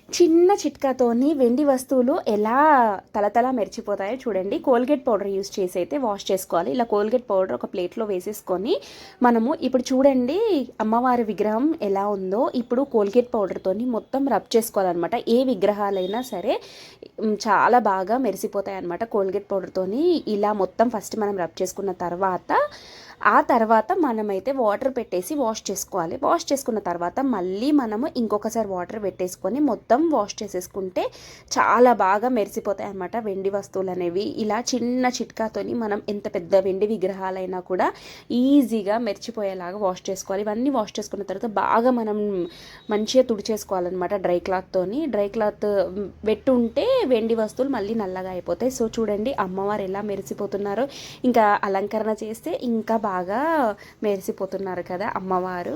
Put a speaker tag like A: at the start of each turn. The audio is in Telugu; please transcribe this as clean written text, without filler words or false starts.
A: చిన్న చిట్కాతోని వెండి వస్తువులు ఎలా తలతలా మెరిచిపోతాయో చూడండి. కోల్గేట్ పౌడర్ యూస్ చేసి అయితే వాష్ చేసుకోవాలి. ఇలా కోల్గేట్ పౌడర్ ఒక ప్లేట్లో వేసేసుకొని మనము ఇప్పుడు చూడండి అమ్మవారి విగ్రహం ఎలా ఉందో ఇప్పుడు కోల్గేట్ పౌడర్తోని మొత్తం రబ్ చేసుకోవాలన్నమాట. ఏ విగ్రహాలైనా సరే చాలా బాగా మెరిసిపోతాయి అన్నమాట కోల్గేట్ పౌడర్తోని. ఇలా మొత్తం ఫస్ట్ మనం రబ్ చేసుకున్న తర్వాత మనమైతే వాటర్ పెట్టేసి వాష్ చేసుకోవాలి. వాష్ చేసుకున్న తర్వాత మళ్ళీ మనము ఇంకొకసారి వాటర్ పెట్టేసుకొని మొత్తం వాష్ చేసేసుకుంటే చాలా బాగా మెరిసిపోతాయి అన్నమాట వెండి వస్తువులు అనేవి. ఇలా చిన్న చిట్కాతోని మనం ఎంత పెద్ద వెండి విగ్రహాలైనా కూడా ఈజీగా మెరిచిపోయేలాగా వాష్ చేసుకోవాలి. ఇవన్నీ వాష్ చేసుకున్న తర్వాత బాగా మనం మంచిగా తుడిచేసుకోవాలన్నమాట డ్రై క్లాత్తోని. డ్రై క్లాత్ పెట్టుంటే వెండి వస్తువులు మళ్ళీ నల్లగా అయిపోతాయి. సో చూడండి అమ్మవారు ఎలా మెరిసిపోతున్నారో. ఇంకా అలంకరణ చేస్తే ఇంకా బాగా మెరిసిపోతున్నారు కదా అమ్మవారు.